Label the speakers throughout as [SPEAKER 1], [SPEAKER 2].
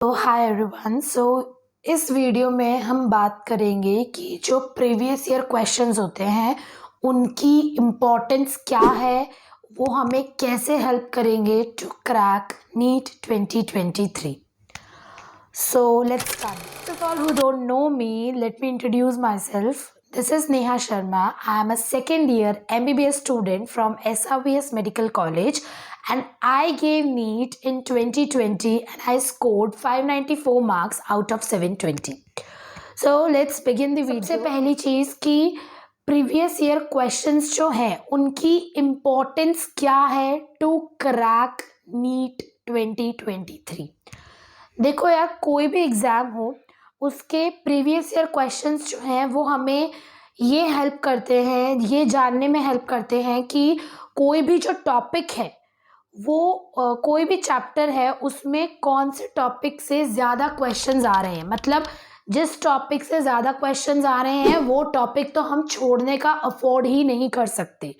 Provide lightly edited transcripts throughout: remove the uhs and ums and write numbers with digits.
[SPEAKER 1] तो hi everyone. इस video में हम बात करेंगे कि जो प्रीवियस ईयर क्वेश्चंस होते हैं उनकी इम्पोर्टेंस क्या है, वो हमें कैसे हेल्प करेंगे to crack NEET 2023। So let's start. First of all, who don't know me, let me introduce myself. This is Neha Sharma. I am a second year MBBS student from SRVS Medical College and I gave NEET in 2020 and I scored 594 marks out of 720. So let's begin the video. सबसे पहली चीज़ कि previous year questions जो हैं उनकी importance क्या है to crack NEET 2023। देखो यार, कोई भी एग्ज़ाम हो उसके प्रीवियस ईयर क्वेश्चंस जो हैं वो हमें ये हेल्प करते हैं, ये जानने में हेल्प करते हैं कि कोई भी जो टॉपिक है वो कोई भी चैप्टर है उसमें कौन से टॉपिक से ज़्यादा क्वेश्चंस आ रहे हैं। मतलब जिस टॉपिक से ज़्यादा क्वेश्चंस आ रहे हैं वो टॉपिक तो हम छोड़ने का अफोर्ड ही नहीं कर सकते।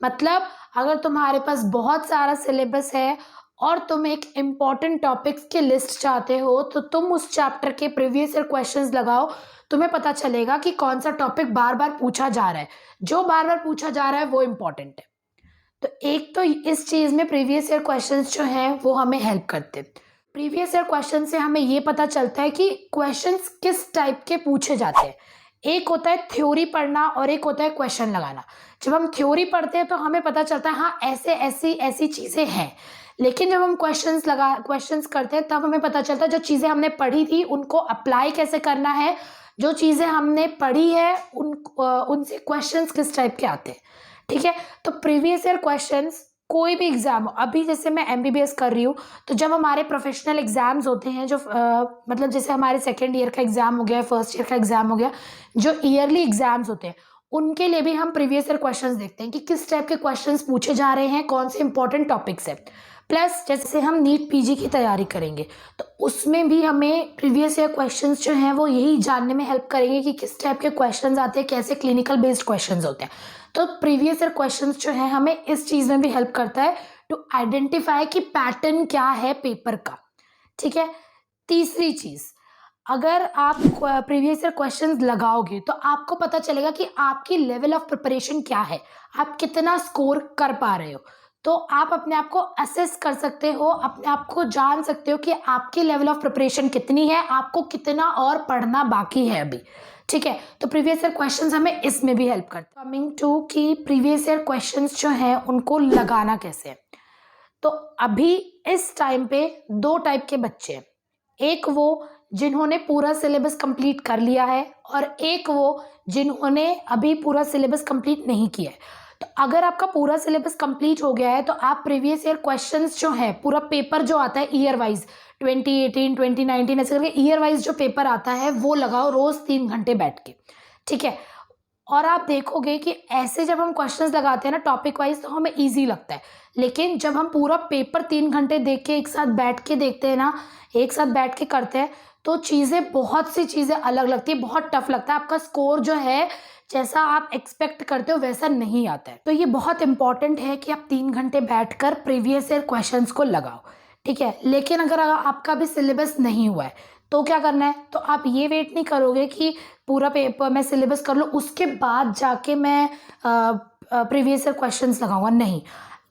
[SPEAKER 1] मतलब अगर तुम्हारे पास बहुत सारा सिलेबस है और तुम एक इम्पॉर्टेंट टॉपिक्स की लिस्ट चाहते हो तो तुम उस चैप्टर के प्रीवियस ईयर क्वेश्चंस लगाओ, तुम्हें पता चलेगा कि कौन सा टॉपिक बार बार पूछा जा रहा है। जो बार बार पूछा जा रहा है वो इम्पॉर्टेंट है। तो एक तो इस चीज़ में प्रीवियस ईयर क्वेश्चंस जो हैं वो हमें हेल्प करते हैं। प्रीवियस ईयर क्वेश्चन से हमें ये पता चलता है कि क्वेश्चंस किस टाइप के पूछे जाते हैं। एक होता है थ्योरी पढ़ना और एक होता है क्वेश्चन लगाना। जब हम थ्योरी पढ़ते हैं तो हमें पता चलता है हाँ ऐसे ऐसी ऐसी चीज़ें हैं, लेकिन जब हम क्वेश्चंस करते हैं तब हमें पता चलता है जो चीज़ें हमने पढ़ी थी उनको अप्लाई कैसे करना है, जो चीज़ें हमने पढ़ी है उनसे क्वेश्चंस किस टाइप के आते हैं। ठीक है, तो प्रीवियस ईयर क्वेश्चंस कोई भी एग्ज़ाम हो, अभी जैसे मैं MBBS कर रही हूँ तो जब हमारे प्रोफेशनल एग्ज़ाम्स होते हैं जो मतलब जैसे हमारे सेकेंड ईयर का एग्ज़ाम हो गया, फर्स्ट ईयर का एग्ज़ाम हो गया, जो ईयरली एग्ज़ाम्स होते हैं उनके लिए भी हम प्रीवियस ईयर क्वेश्चंस देखते हैं कि किस टाइप के क्वेश्चंस पूछे जा रहे हैं, कौन से इंपॉर्टेंट टॉपिक्स है। प्लस जैसे हम नीट PG की तैयारी करेंगे तो उसमें भी हमें प्रीवियस ईयर क्वेश्चंस जो हैं वो यही जानने में हेल्प करेंगे कि किस टाइप के क्वेश्चंस आते हैं, कैसे क्लिनिकल बेस्ड क्वेश्चंस होते हैं। तो प्रीवियस ईयर क्वेश्चंस जो है हमें इस चीज़ में भी हेल्प करता है टू आइडेंटिफाई कि पैटर्न क्या है पेपर का। ठीक है, तीसरी चीज़, अगर आप प्रीवियस ईयर क्वेश्चंस लगाओगे तो आपको पता चलेगा कि आपकी लेवल ऑफ प्रिपरेशन क्या है, आप कितना स्कोर कर पा रहे हो। तो आप अपने आप को असेस कर सकते हो, अपने आप को जान सकते हो कि आपकी लेवल ऑफ प्रिपरेशन कितनी है, आपको कितना और पढ़ना बाकी है अभी। ठीक है, तो प्रीवियस ईयर क्वेश्चंस हमें इसमें भी हेल्प करते हैं। कमिंग टू कि प्रीवियस ईयर क्वेश्चंस जो हैं उनको लगाना कैसे है, तो अभी इस टाइम पे दो टाइप के बच्चे हैं। एक वो जिन्होंने पूरा सिलेबस कंप्लीट कर लिया है और एक वो जिन्होंने अभी पूरा सिलेबस कंप्लीट नहीं किया है। तो अगर आपका पूरा सिलेबस कंप्लीट हो गया है तो आप प्रीवियस ईयर क्वेश्चंस जो है, पूरा पेपर जो आता है ईयर वाइज 2018 2019 ऐसे करके ईयर वाइज जो पेपर आता है वो लगाओ रोज 3 घंटे बैठ के। ठीक है, और आप देखोगे कि ऐसे जब हम क्वेश्चंस लगाते हैं ना टॉपिक वाइज तो हमें इजी लगता है, लेकिन जब हम पूरा पेपर 3 घंटे देख के एक साथ बैठ के देखते हैं ना, एक साथ बैठ के करते हैं तो चीज़ें, बहुत सी चीज़ें अलग लगती है, बहुत टफ लगता है। आपका स्कोर जो है जैसा आप एक्सपेक्ट करते हो वैसा नहीं आता है। तो ये बहुत इंपॉर्टेंट है कि आप 3 घंटे बैठकर प्रीवियस ईयर क्वेश्चंस को लगाओ। ठीक है, लेकिन अगर आपका भी सिलेबस नहीं हुआ है तो क्या करना है, तो आप ये वेट नहीं करोगे कि पूरा पेपर मैं सिलेबस कर लूँ उसके बाद जाके मैं प्रीवियस ईयर क्वेश्चंस लगाऊंगा। नहीं,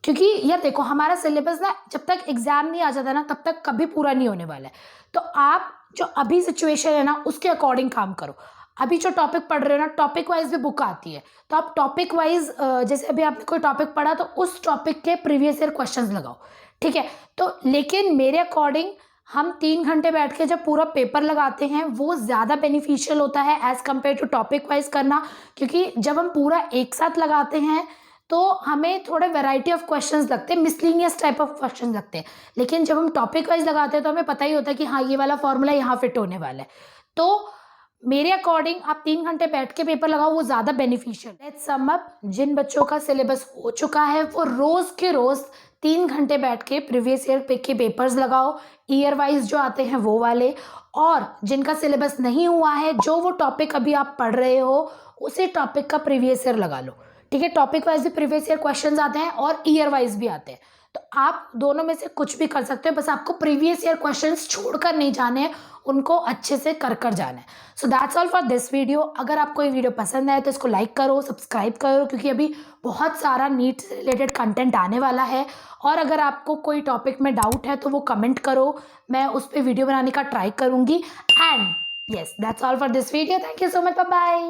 [SPEAKER 1] क्योंकि यार देखो हमारा सिलेबस ना जब तक एग्जाम नहीं आ जाता ना तब तक कभी पूरा नहीं होने वाला है। तो आप जो अभी सिचुएशन है ना उसके अकॉर्डिंग काम करो। अभी जो टॉपिक पढ़ रहे हो ना, टॉपिक वाइज भी बुक आती है, तो आप टॉपिक वाइज जैसे अभी आपने कोई टॉपिक पढ़ा तो उस टॉपिक के प्रीवियस ईयर क्वेश्चंस लगाओ। ठीक है, तो लेकिन मेरे अकॉर्डिंग हम 3 घंटे बैठ के जब पूरा पेपर लगाते हैं वो ज़्यादा बेनिफिशियल होता है as compare to topic wise करना, क्योंकि जब हम पूरा एक साथ लगाते हैं तो हमें थोड़े वैरायटी ऑफ क्वेश्चंस लगते हैं, मिसलीनियस टाइप ऑफ क्वेश्चंस लगते हैं। लेकिन जब हम टॉपिक वाइज लगाते हैं तो हमें पता ही होता है कि हाँ ये वाला फॉर्मूला यहाँ फिट होने वाला है। तो मेरे अकॉर्डिंग आप 3 घंटे बैठ के पेपर लगाओ, वो ज़्यादा बेनिफिशियल। लेट्स सम अप, जिन बच्चों का सिलेबस हो चुका है वो रोज़ के रोज़ 3 घंटे बैठ के प्रीवियस ईयर के पेपर्स लगाओ, ईयर वाइज जो आते हैं वो वाले। और जिनका सिलेबस नहीं हुआ है, जो वो टॉपिक अभी आप पढ़ रहे हो उसी टॉपिक का प्रीवियस ईयर लगा लो। ठीक है, टॉपिक वाइज भी प्रीवियस ईयर क्वेश्चंस आते हैं और ईयर वाइज भी आते हैं। तो आप दोनों में से कुछ भी कर सकते हो, बस आपको प्रीवियस ईयर क्वेश्चंस छोड़कर नहीं जाने हैं, उनको अच्छे से कर जाना है। So that's all for this video. अगर आपको ये वीडियो पसंद आए तो इसको लाइक करो, सब्सक्राइब करो, क्योंकि अभी बहुत सारा नीट से रिलेटेड कंटेंट आने वाला है। और अगर आपको कोई टॉपिक में डाउट है तो वो कमेंट करो, मैं उस पर वीडियो बनाने का ट्राई करूँगी। And yes, that's all for this video. Thank you so much. Bye bye.